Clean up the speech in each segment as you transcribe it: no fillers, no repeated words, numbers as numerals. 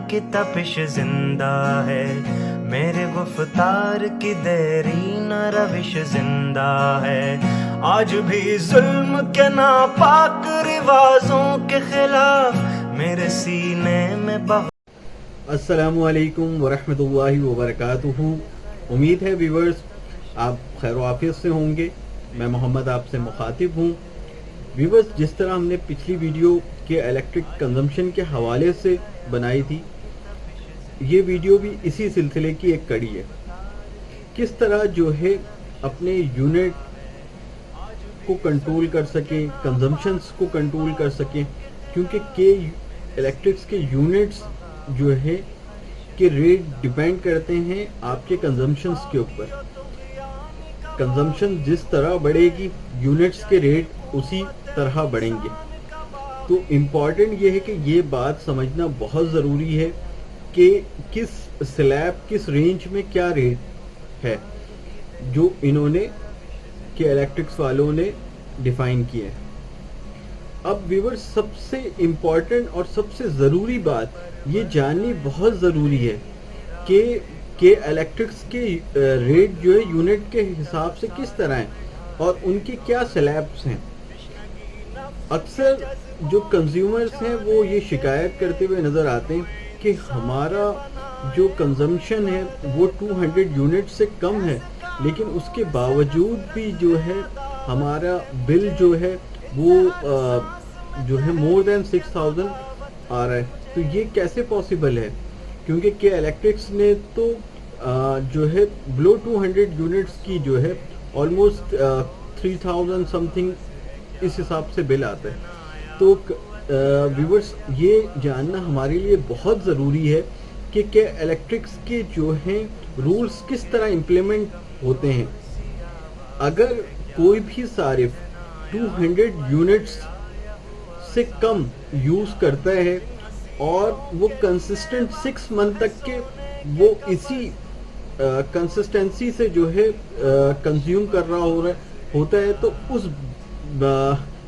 की तपिश जिंदा है, मेरे गुफ्तार की देरीन रविश जिंदा है। आज भी जुल्म के नापाक रिवाजों के खिलाफ मेरे सीने में अस्सलामु अलैकुम वरहमतुल्लाहि वबरकातुहू। उम्मीद है व्यूवर्स आप खैर आफियत से होंगे। मैं मोहम्मद आपसे मुखातिब हूँ। व्यूवर्स, जिस तरह हमने पिछली वीडियो के इलेक्ट्रिक कंजम्पशन के हवाले से बनाई थी, ये वीडियो भी इसी सिलसिले की एक कड़ी है। किस तरह जो है अपने यूनिट को कंट्रोल कर सकें, कंजम्पशंस को कंट्रोल कर सकें, क्योंकि के इलेक्ट्रिक्स के यूनिट्स जो है कि रेट डिपेंड करते हैं आपके कंजम्पशंस के ऊपर। कंजम्पशन जिस तरह बढ़ेगी यूनिट्स के रेट उसी तरह बढ़ेंगे। तो इम्पॉर्टेंट ये है कि ये बात समझना बहुत ज़रूरी है कि किस स्लैब किस रेंज में क्या रेट है जो इन्होंने के इलेक्ट्रिक्स वालों ने डिफाइन किया है। अब व्यूअर्स, सबसे इम्पॉर्टेंट और सबसे ज़रूरी बात ये जाननी बहुत ज़रूरी है कि इलेक्ट्रिक्स के रेट जो है यूनिट के हिसाब से किस तरह हैं और उनके क्या स्लैब्स हैं। अक्सर जो कंज्यूमर्स हैं वो ये शिकायत करते हुए नज़र आते हैं कि हमारा जो कंजम्पशन है वो 200 यूनिट से कम है, लेकिन उसके बावजूद भी जो है हमारा बिल जो है वो जो है मोर देन 6000 आ रहा है। तो ये कैसे पॉसिबल है? क्योंकि के इलेक्ट्रिक्स ने तो जो है बिलो 200 यूनिट्स की जो है ऑलमोस्ट 3000 समथिंग इस हिसाब से बिल आता है। तो व्यूअर्स, ये जानना हमारे लिए बहुत ज़रूरी है कि के इलेक्ट्रिक्स के जो हैं रूल्स किस तरह इम्प्लीमेंट होते हैं। अगर कोई भी सारिफ 200 यूनिट्स से कम यूज़ करता है और वो कंसिस्टेंट 6 मंथ तक के वो इसी कंसिस्टेंसी से जो है कंज्यूम कर रहा होता है, तो उस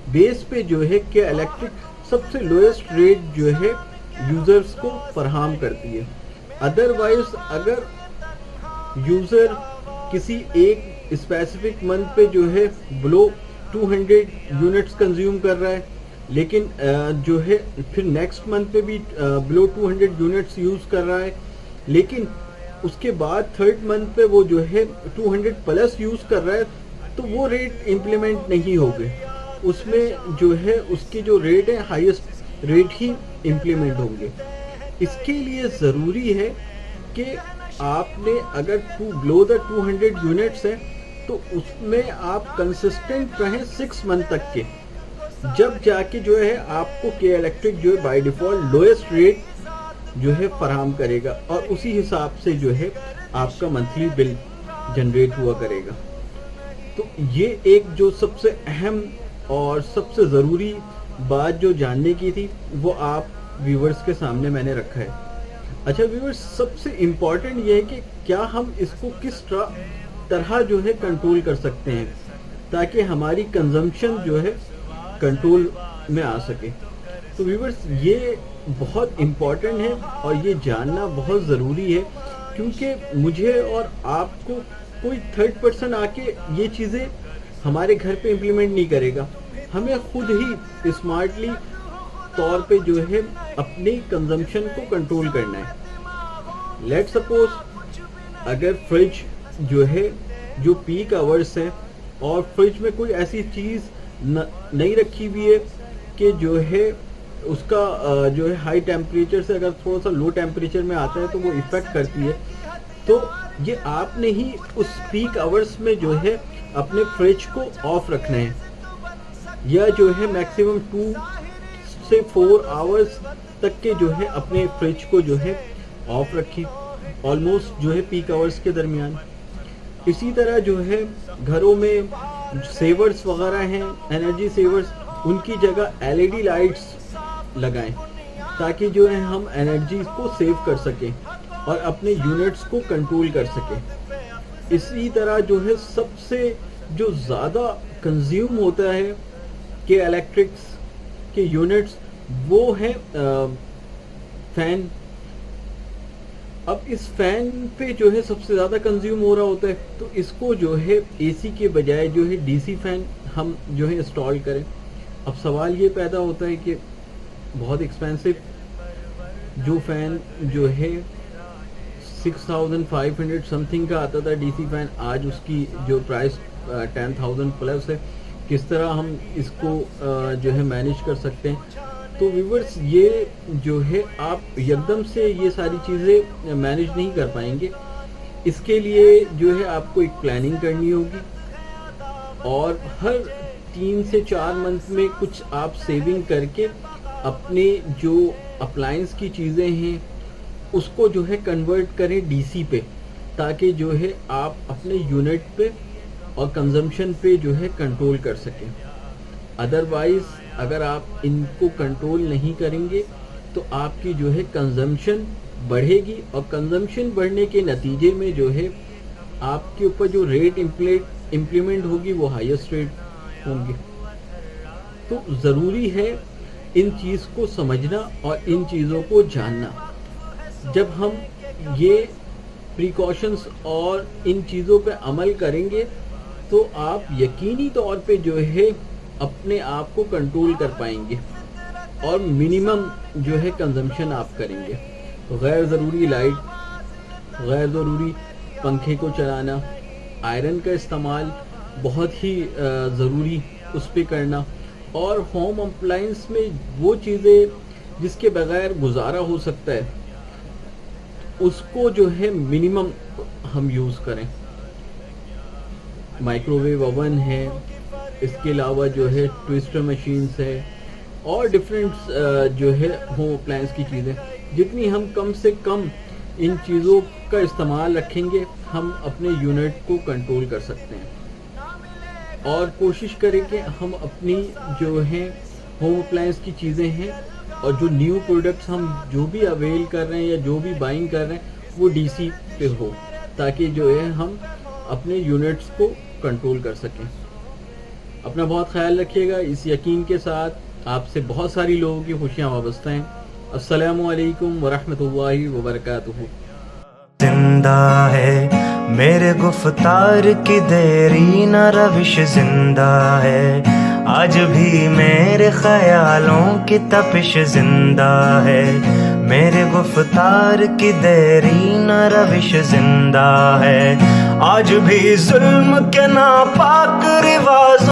बेस पे जो है कि इलेक्ट्रिक सबसे लोएस्ट रेट जो है यूज़र्स को फराहम करती है। अदरवाइज अगर यूज़र किसी एक स्पेसिफिक मंथ पे जो है बिलो 200 यूनिट्स कंज्यूम कर रहा है, लेकिन जो है फिर नेक्स्ट मंथ पे भी बिलो 200 यूनिट्स यूज़ कर रहा है, लेकिन उसके बाद थर्ड मंथ पे वो जो है 200 प्लस यूज़ कर रहा है, तो वो रेट इम्प्लीमेंट नहीं होंगे। उसमें जो है उसके जो रेट है हाईएस्ट रेट ही इम्प्लीमेंट होंगे। इसके लिए ज़रूरी है कि आपने अगर बिलो द 200 यूनिट्स है तो उसमें आप कंसिस्टेंट रहें 6 मंथ तक के, जब जाके जो है आपको के इलेक्ट्रिक जो है बाय डिफ़ॉल्ट लोएस्ट रेट जो है फराहम करेगा और उसी हिसाब से जो है आपका मंथली बिल जनरेट हुआ करेगा। तो ये एक जो सबसे अहम और सबसे ज़रूरी बात जो जानने की थी वो आप व्यूवर्स के सामने मैंने रखा है। अच्छा व्यूवर्स, सबसे इम्पॉर्टेंट ये है कि क्या हम इसको किस तरह जो है कंट्रोल कर सकते हैं ताकि हमारी कंजम्पशन जो है कंट्रोल में आ सके। तो व्यूवर्स, ये बहुत इम्पॉर्टेंट है और ये जानना बहुत ज़रूरी है, क्योंकि मुझे और आपको कोई थर्ड पर्सन आके ये चीज़ें हमारे घर पे इम्प्लीमेंट नहीं करेगा। हमें खुद ही स्मार्टली तौर पे जो है अपनी कंजम्पशन को कंट्रोल करना है। लेट सपोज अगर फ्रिज जो है जो पीक आवर्स है और फ्रिज में कोई ऐसी चीज़ नहीं रखी हुई है कि जो है उसका जो है हाई टेम्परेचर से अगर थोड़ा सा लो टेम्परेचर में आता है तो वो इफ़ेक्ट करती है, तो ये आपने ही उस पीक आवर्स में जो है अपने फ्रिज को ऑफ रखना है, या जो है मैक्सिमम 2 से 4 आवर्स तक के जो है अपने फ्रिज को जो है ऑफ रखी, ऑलमोस्ट जो है पीक आवर्स के दरमियान। इसी तरह जो है घरों में सेवर्स वगैरह हैं, एनर्जी सेवर्स, उनकी जगह एलईडी लाइट्स लगाएं ताकि जो है हम एनर्जी को सेव कर सकें और अपने यूनिट्स को कंट्रोल कर सकें। इसी तरह जो है सबसे जो ज़्यादा कंज्यूम होता है कि इलेक्ट्रिक्स के यूनिट्स वो है फ़ैन। अब इस फैन पे जो है सबसे ज़्यादा कंज्यूम हो रहा होता है, तो इसको जो है एसी के बजाय जो है डीसी फैन हम जो है इंस्टॉल करें। अब सवाल ये पैदा होता है कि बहुत एक्सपेंसिव जो फ़ैन जो है 6500 समथिंग का आता था डीसी फैन, आज उसकी जो प्राइस 10,000 प्लस है। किस तरह हम इसको जो है मैनेज कर सकते हैं? तो व्यूवर्स, ये जो है आप एकदम से ये सारी चीज़ें मैनेज नहीं कर पाएंगे। इसके लिए जो है आपको एक प्लानिंग करनी होगी और हर 3 से 4 मंथ में कुछ आप सेविंग करके अपने जो अप्लायंस की चीज़ें हैं उसको जो है कन्वर्ट करें डीसी पे, ताकि जो है आप अपने यूनिट पे और कंजम्पशन पे जो है कंट्रोल कर सकें। अदरवाइज़ अगर आप इनको कंट्रोल नहीं करेंगे तो आपकी जो है कंजम्पशन बढ़ेगी और कंजम्पशन बढ़ने के नतीजे में जो है आपके ऊपर जो रेट इम्प्लीमेंट होगी वो हाईएस्ट रेट होंगे। तो ज़रूरी है इन चीज़ को समझना और इन चीज़ों को जानना। जब हम ये प्रिकॉशंस और इन चीज़ों पे अमल करेंगे तो आप यकीनी तौर पे जो है अपने आप को कंट्रोल कर पाएंगे और मिनिमम जो है कंजम्पशन आप करेंगे। गैर ज़रूरी लाइट, गैर ज़रूरी पंखे को चलाना, आयरन का इस्तेमाल बहुत ही ज़रूरी उस पर करना, और होम अप्लायंस में वो चीज़ें जिसके बगैर गुजारा हो सकता है उसको जो है मिनिमम हम यूज़ करें। माइक्रोवेव ओवन है, इसके अलावा जो है ट्विस्टर मशीन्स है और डिफरेंट जो है होम अप्लायंस की चीज़ें, जितनी हम कम से कम इन चीज़ों का इस्तेमाल रखेंगे हम अपने यूनिट को कंट्रोल कर सकते हैं। और कोशिश करें कि हम अपनी जो है होम अप्लायंस की चीज़ें हैं और जो न्यू प्रोडक्ट्स हम जो भी अवेल कर रहे हैं या जो भी बाइंग कर रहे हैं वो डीसी पे हो, ताकि जो है हम अपने यूनिट्स को कंट्रोल कर सकें। अपना बहुत ख्याल रखिएगा। इस यकीन के साथ आपसे बहुत सारी लोगों की खुशियाँ वाबस्ता हैं। अस्सलामु अलैकुम वरहमतुल्लाहि वबरकातुहू। जिंदा है मेरे गुफ्तार की देरी न रविश जिंदा है, आज भी मेरे ख्यालों की तपिश जिंदा है। मेरे गुफ्तार की देरी न रविश जिंदा है, आज भी जुल्म के नापाक रिवाज